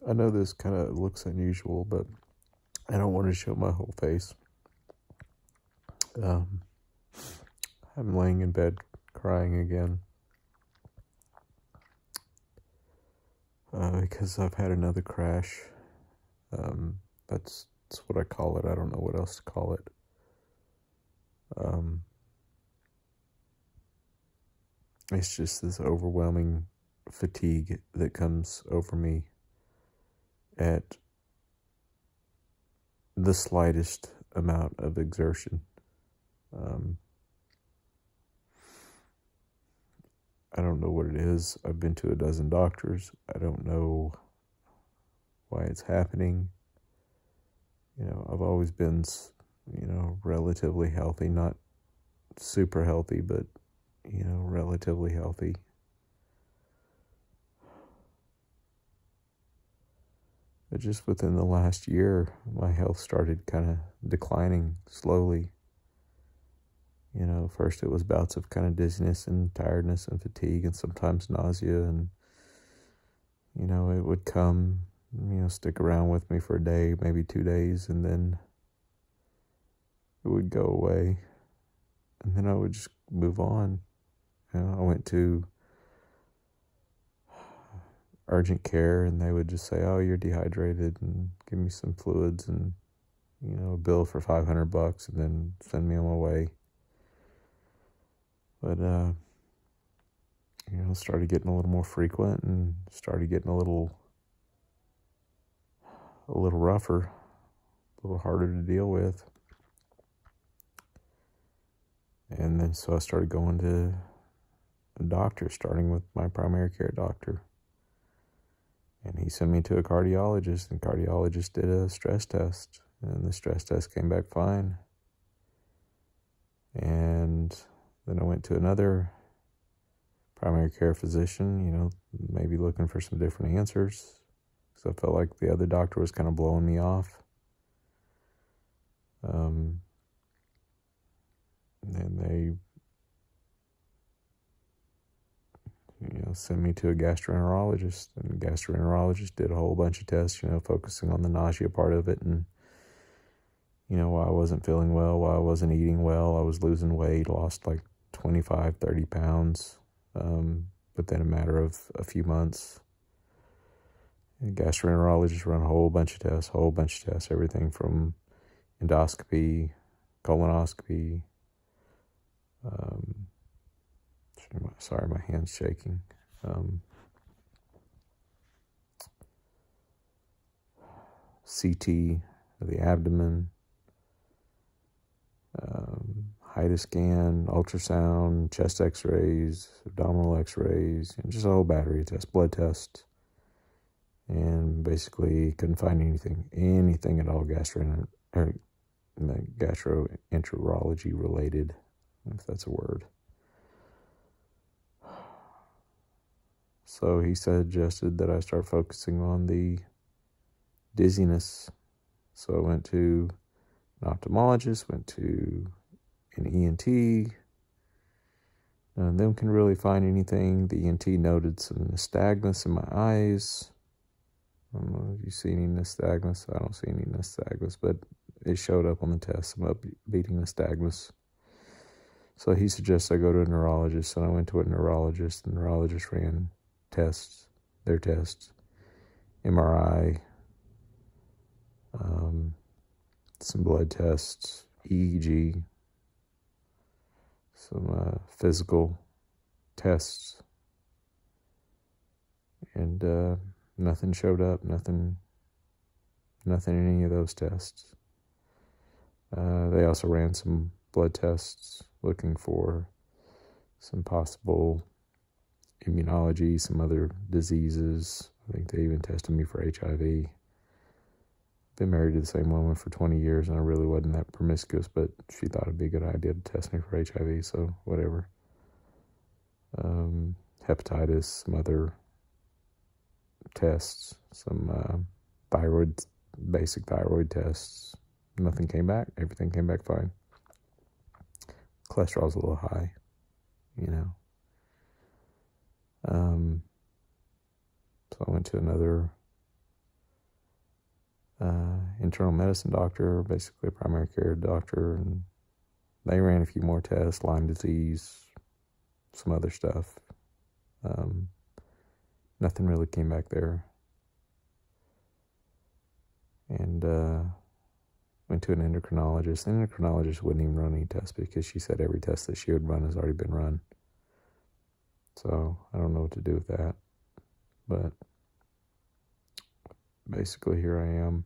I know this kind of looks unusual, but I don't want to show my whole face. I'm laying in bed crying again because I've had another crash. That's what I call it. I don't know what else to call it. It's just this overwhelming fatigue that comes over me at the slightest amount of exertion. I don't know what it is. I've been to a dozen doctors. I don't know why it's happening. I've always been, relatively healthy, not super healthy, but, relatively healthy. But just within the last year, my health started kind of declining slowly. First it was bouts of kind of dizziness and tiredness and fatigue and sometimes nausea, and, it would come, stick around with me for a day, maybe 2 days, and then it would go away, and then I would just move on. I went to urgent care, and they would just say, "Oh, you're dehydrated," and give me some fluids and, a bill for $500, and then send me on my way. But, started getting a little more frequent and started getting a little rougher, a little harder to deal with. And then so I started going to a doctor, starting with my primary care doctor. And he sent me to a cardiologist, and the cardiologist did a stress test, and the stress test came back fine. And then I went to another primary care physician, maybe looking for some different answers, because I felt like the other doctor was kind of blowing me off. And they, sent me to a gastroenterologist, and the gastroenterologist did a whole bunch of tests, focusing on the nausea part of it, and, why I wasn't feeling well, why I wasn't eating well. I was losing weight, lost like 25, 30 pounds, within a matter of a few months. The gastroenterologist ran a whole bunch of tests, everything from endoscopy, colonoscopy. Sorry, my hand's shaking. CT of the abdomen, HIDA scan, ultrasound, chest x-rays, abdominal x-rays, and just a whole battery of tests, blood tests. And basically couldn't find anything at all gastroenterology related, if that's a word. So he suggested that I start focusing on the dizziness. So I went to an ophthalmologist, went to an ENT. None of them can really find anything. The ENT noted some nystagmus in my eyes. I don't know if you see any nystagmus. I don't see any nystagmus, but it showed up on the test, some upbeating nystagmus. So he suggested I go to a neurologist, and I went to a neurologist. The neurologist ran their tests, MRI, some blood tests, EEG, some physical tests, and nothing showed up, nothing in any of those tests. They also ran some blood tests looking for some possible immunology, some other diseases. I think they even tested me for HIV. Been married to the same woman for 20 years, and I really wasn't that promiscuous, but she thought it'd be a good idea to test me for HIV, so whatever. Hepatitis, some other tests, some basic thyroid tests. Nothing came back. Everything came back fine. Cholesterol's a little high, So I went to another internal medicine doctor, basically a primary care doctor, and they ran a few more tests, Lyme disease, some other stuff. Nothing really came back there. And went to an endocrinologist. The endocrinologist wouldn't even run any tests because she said every test that she would run has already been run. So I don't know what to do with that. But basically here I am,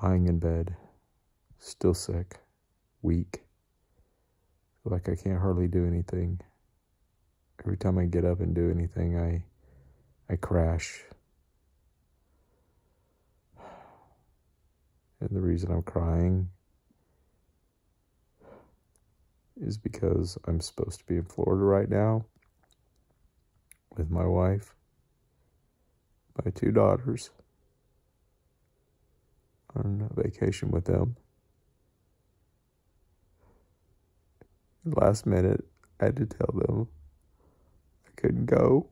lying in bed, still sick, weak. Feel like I can't hardly do anything. Every time I get up and do anything, I crash. And the reason I'm crying is because I'm supposed to be in Florida right now with my wife, my 2 daughters, on a vacation with them. Last minute, I had to tell them I couldn't go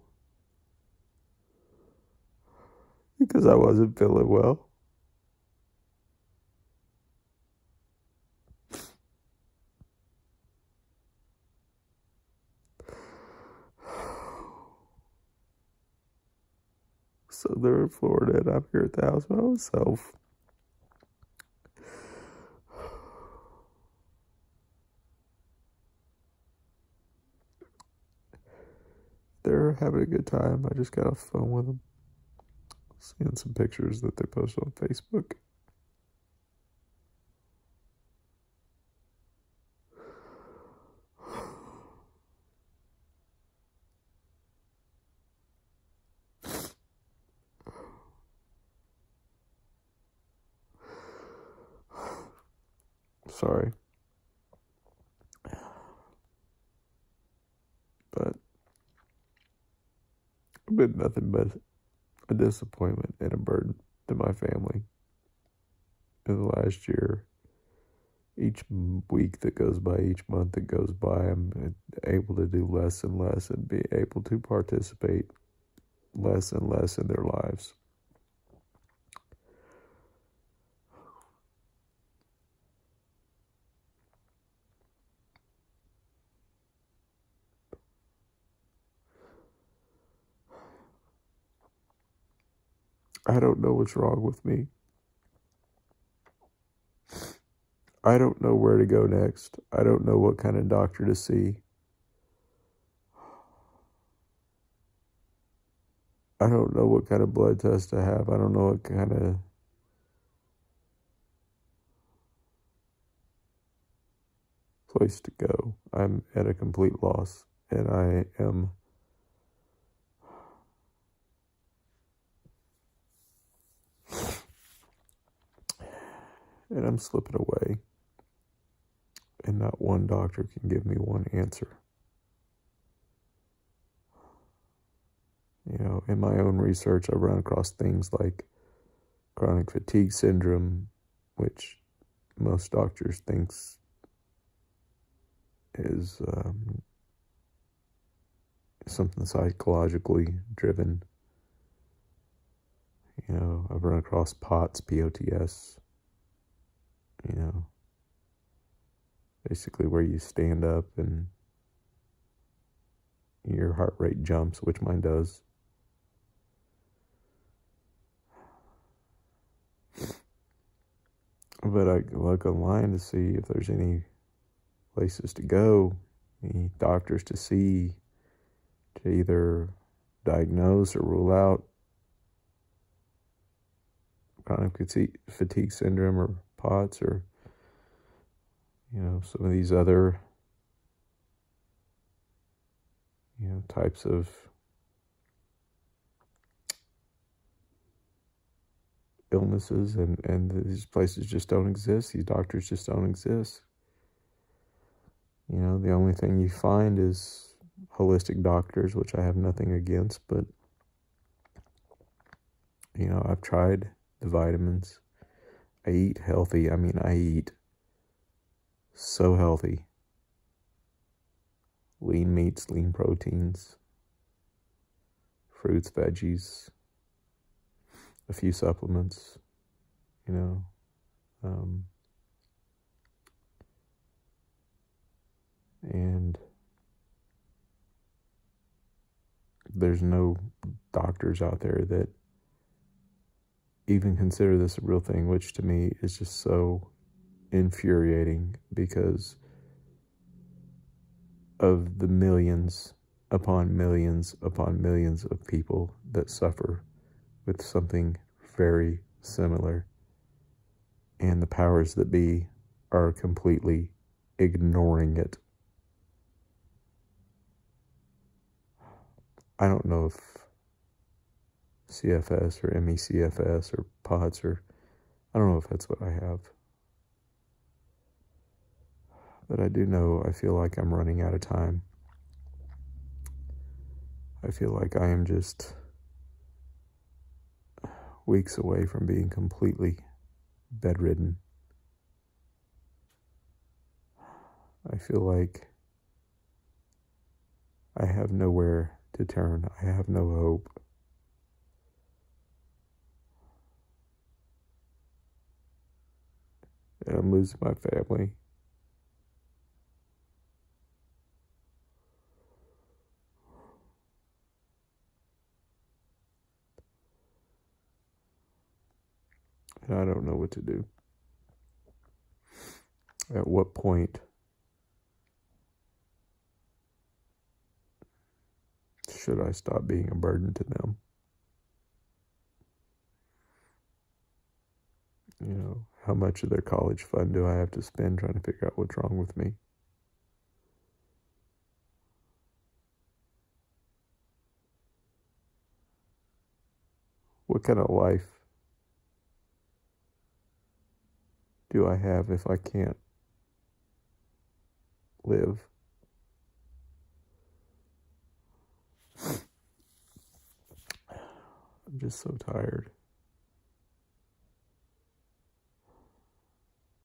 because I wasn't feeling well. So they're in Florida and I'm here at the house by myself. They're having a good time. I just got off the phone with them, seeing some pictures that they posted on Facebook. Sorry. But it's been nothing but a disappointment and a burden to my family in the last year. Each week that goes by, each month that goes by, I'm able to do less and less and be able to participate less and less in their lives. I don't know what's wrong with me. I don't know where to go next. I don't know what kind of doctor to see. I don't know what kind of blood test to have. I don't know what kind of place to go. I'm at a complete loss, and I am and I'm slipping away, and not one doctor can give me one answer. You know, in my own research, I've run across things like chronic fatigue syndrome, which most doctors think is something psychologically driven. You know, I've run across POTS, P-O-T-S, you know, basically where you stand up and your heart rate jumps, which mine does. But I look online to see if there's any places to go, any doctors to see, to either diagnose or rule out chronic fatigue syndrome or POTS, or, you know, some of these other, you know, types of illnesses, and these places just don't exist. These doctors just don't exist. You know, the only thing you find is holistic doctors, which I have nothing against, but, you know, I've tried the vitamins. I eat healthy. I mean, I eat so healthy. Lean meats, lean proteins, fruits, veggies, a few supplements. you know. And there's no doctors out there that even consider this a real thing, which to me is just so infuriating because of the millions upon millions upon millions of people that suffer with something very similar, and the powers that be are completely ignoring it. I don't know if CFS or MECFS or POTS or I don't know if that's what I have. But I do know I feel like I'm running out of time. I feel like I am just weeks away from being completely bedridden. I feel like I have nowhere to turn. I have no hope. And I'm losing my family. And I don't know what to do. At what point should I stop being a burden to them? You know, how much of their college fund do I have to spend trying to figure out what's wrong with me? What kind of life do I have if I can't live? I'm just so tired.